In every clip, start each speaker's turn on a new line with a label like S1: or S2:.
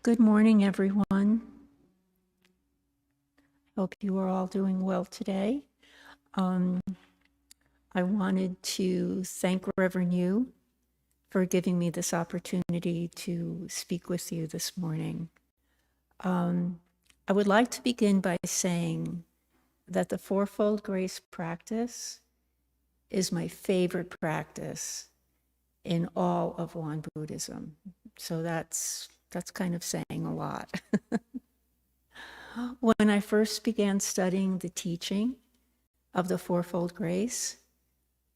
S1: Good morning, everyone. Hope you are all doing well today. I wanted to thank Reverend Yu for giving me this opportunity to speak with you this morning. I would like to begin by saying that the Fourfold Grace practice is my favorite practice in all of Won Buddhism. So that's kind of saying a lot. When I first began studying the teaching of the Fourfold Grace,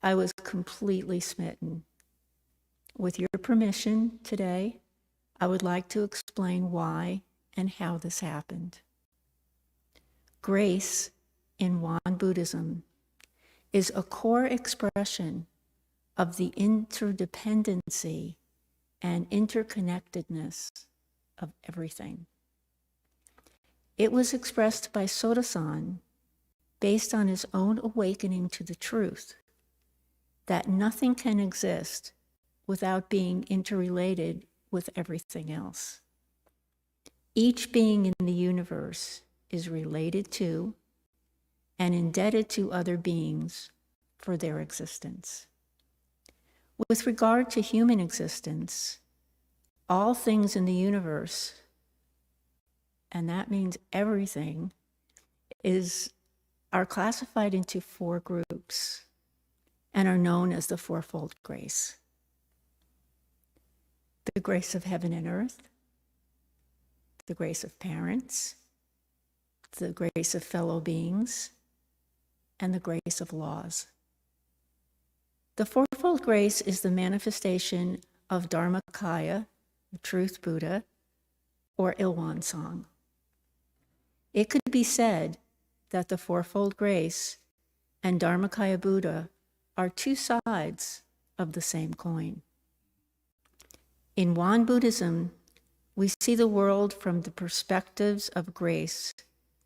S1: I was completely smitten. With your permission today, I would like to explain why and how this happened. Grace in Won Buddhism is a core expression of the interdependency and interconnectedness of everything. It was expressed by Soto-san based on his own awakening to the truth that nothing can exist without being interrelated with everything else. Each being in the universe is related to and indebted to other beings for their existence. With regard to human existence, all things in the universe, and that means everything, are classified into 4 groups and are known as the Fourfold Grace. The grace of heaven and earth, the grace of parents, the grace of fellow beings, and the grace of laws. The Fourfold Grace is the manifestation of Dharmakaya, the truth Buddha, or Ilwan Song. It could be said that the Fourfold Grace and Dharmakaya Buddha are 2 sides of the same coin. In Won Buddhism, we see the world from the perspectives of grace,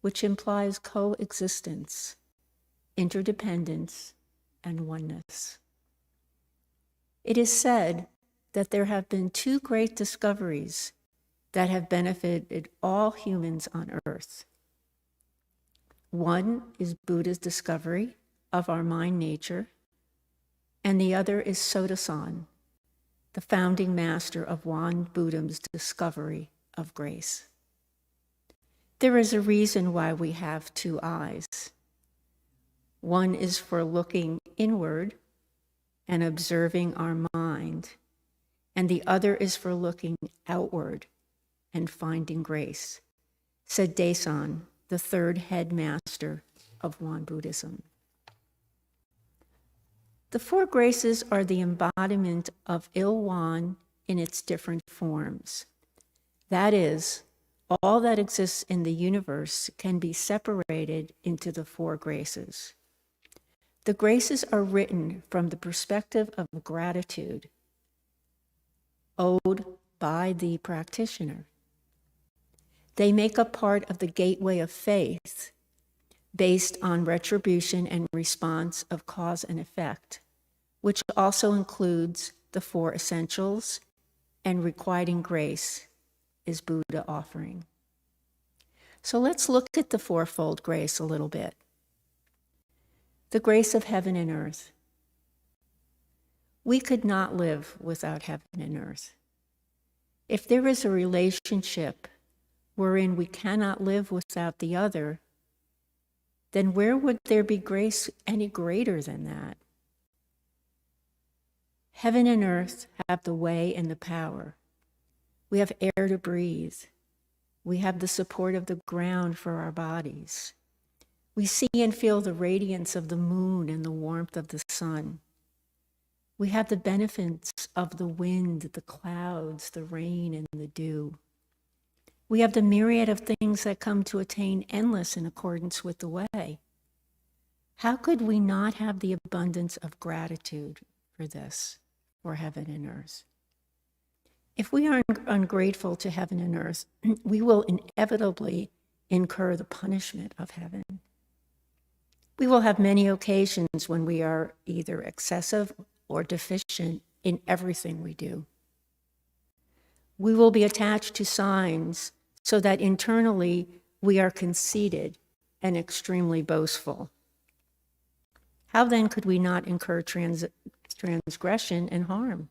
S1: which implies coexistence, interdependence, and oneness. It is said that there have been 2 great discoveries that have benefited all humans on earth. One is Buddha's discovery of our mind nature, and the other is Soto-san, the founding master of Won Buddhism's discovery of grace. There is a reason why we have 2 eyes. One is for looking inward and observing our mind, and the other is for looking outward and finding grace, said Daesan, the 3rd headmaster of Won Buddhism. The 4 graces are the embodiment of Ilwan in its different forms. That is, all that exists in the universe can be separated into the 4 graces. The graces are written from the perspective of gratitude, owed by the practitioner. They make up part of the gateway of faith, based on retribution and response of cause and effect, which also includes the 4 essentials and requiting grace is Buddha offering. So let's look at the Fourfold Grace a little bit. The grace of heaven and earth. We could not live without heaven and earth. If there is a relationship wherein we cannot live without the other, then where would there be grace any greater than that? Heaven and earth have the way and the power. We have air to breathe. We have the support of the ground for our bodies. We see and feel the radiance of the moon and the warmth of the sun. We have the benefits of the wind, the clouds, the rain, and the dew. We have the myriad of things that come to attain endless in accordance with the way. How could we not have the abundance of gratitude for this, for heaven and earth? If we are ungrateful to heaven and earth, we will inevitably incur the punishment of heaven. We will have many occasions when we are either excessive or deficient in everything we do. We will be attached to signs so that internally we are conceited and extremely boastful. How then could we not incur transgression and harm?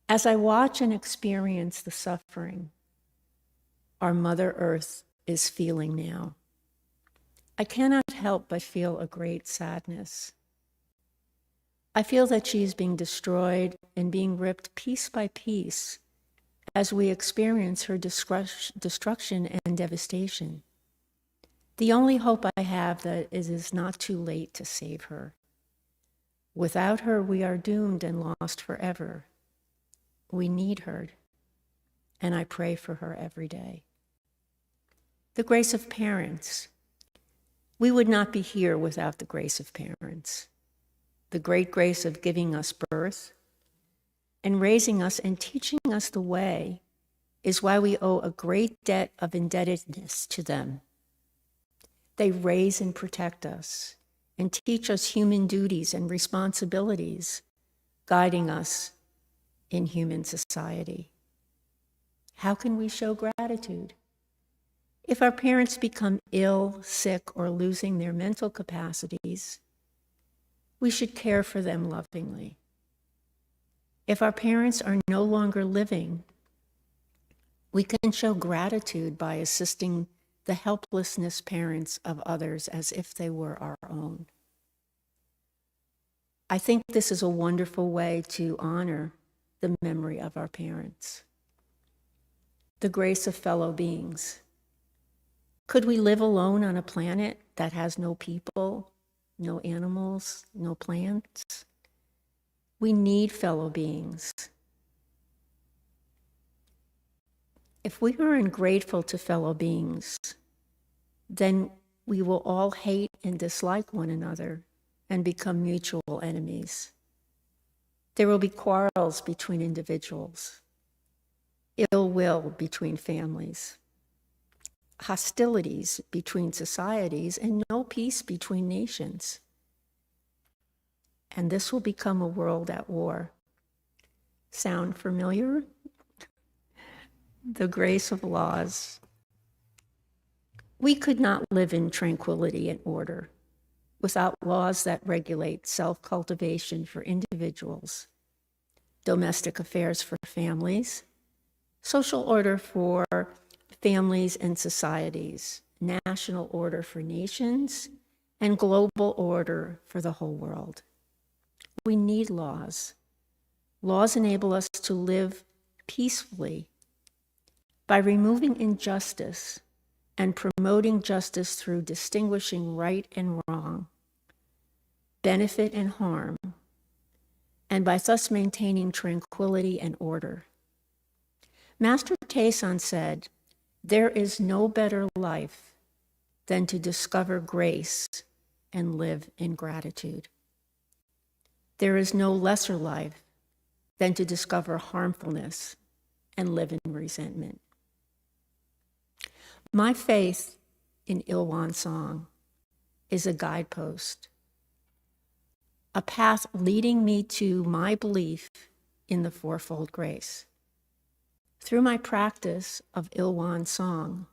S1: As I watch and experience the suffering our Mother Earth is feeling now, I cannot help but feel a great sadness. I feel that she is being destroyed and being ripped piece by piece as we experience her destruction and devastation. The only hope I have that it is not too late to save her. Without her, we are doomed and lost forever. We need her, and I pray for her every day. The grace of parents. We would not be here without the grace of parents. The great grace of giving us birth and raising us and teaching us the way is why we owe a great debt of indebtedness to them. They raise and protect us and teach us human duties and responsibilities, guiding us in human society. How can we show gratitude? If our parents become ill, sick, or losing their mental capacities, we should care for them lovingly. If our parents are no longer living, we can show gratitude by assisting the helplessness parents of others as if they were our own. I think this is a wonderful way to honor the memory of our parents. The grace of fellow beings. Could we live alone on a planet that has no people, no animals, no plants? We need fellow beings. If we are ungrateful to fellow beings, then we will all hate and dislike one another and become mutual enemies. There will be quarrels between individuals, ill will between families, hostilities between societies, and no peace between nations. And this will become a world at war. Sound familiar? The grace of laws. We could not live in tranquility and order without laws that regulate self-cultivation for individuals, domestic affairs for families, social order for families and societies, national order for nations, and global order for the whole world. We need laws. Laws enable us to live peacefully by removing injustice and promoting justice through distinguishing right and wrong, benefit and harm, and by thus maintaining tranquility and order. Master Tayson said, "There is no better life than to discover grace and live in gratitude. There is no lesser life than to discover harmfulness and live in resentment." My faith in Ilwan Song is a guidepost, a path leading me to my belief in the Fourfold Grace. Through my practice of Ilwan Song,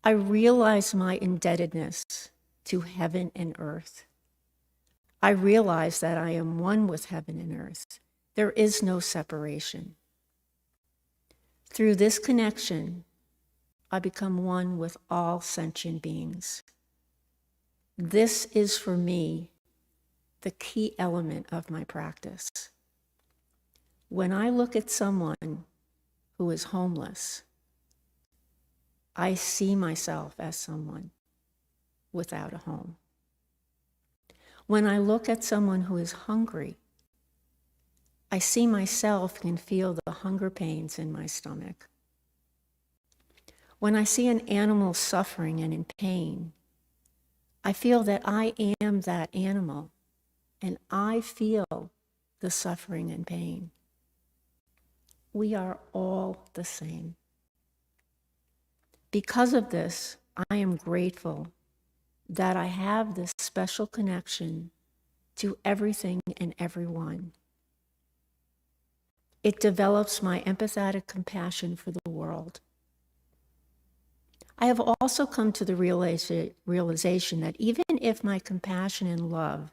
S1: I realize my indebtedness to heaven and earth. I realize that I am one with heaven and earth. There is no separation. Through this connection, I become one with all sentient beings. This is for me the key element of my practice. When I look at someone who is homeless, I see myself as someone without a home. When I look at someone who is hungry, I see myself and feel the hunger pains in my stomach. When I see an animal suffering and in pain, I feel that I am that animal, and I feel the suffering and pain. We are all the same. Because of this, I am grateful that I have this special connection to everything and everyone. It develops my empathetic compassion for the world. I have also come to the realization that even if my compassion and love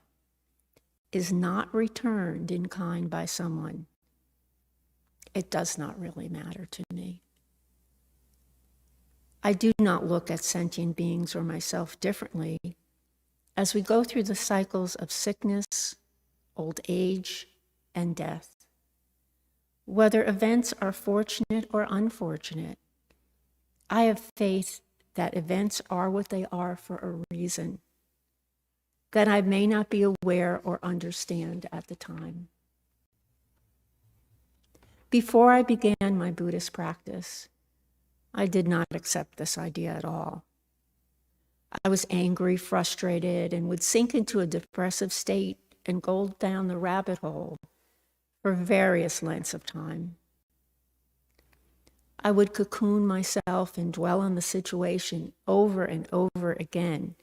S1: is not returned in kind by someone, it does not really matter to me. I do not look at sentient beings or myself differently as we go through the cycles of sickness, old age, and death. Whether events are fortunate or unfortunate, I have faith that events are what they are for a reason, that I may not be aware or understand at the time. Before I began my Buddhist practice, I did not accept this idea at all. I was angry, frustrated, and would sink into a depressive state and go down the rabbit hole for various lengths of time. I would cocoon myself and dwell on the situation over and over again,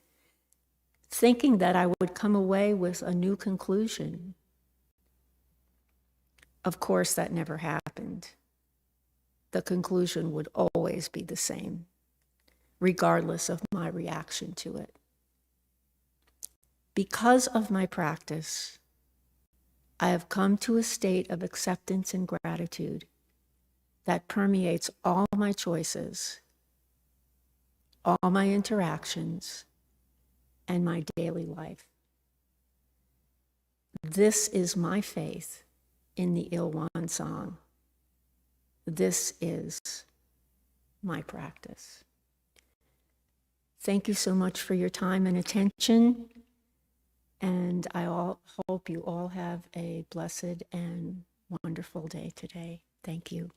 S1: thinking that I would come away with a new conclusion. Of course, that never happened. The conclusion would always be the same, regardless of my reaction to it. Because of my practice, I have come to a state of acceptance and gratitude that permeates all my choices, all my interactions, and my daily life. This is my faith in the Ilwan song. This is my practice. Thank you so much for your time and attention, and I hope you all have a blessed and wonderful day today. Thank you.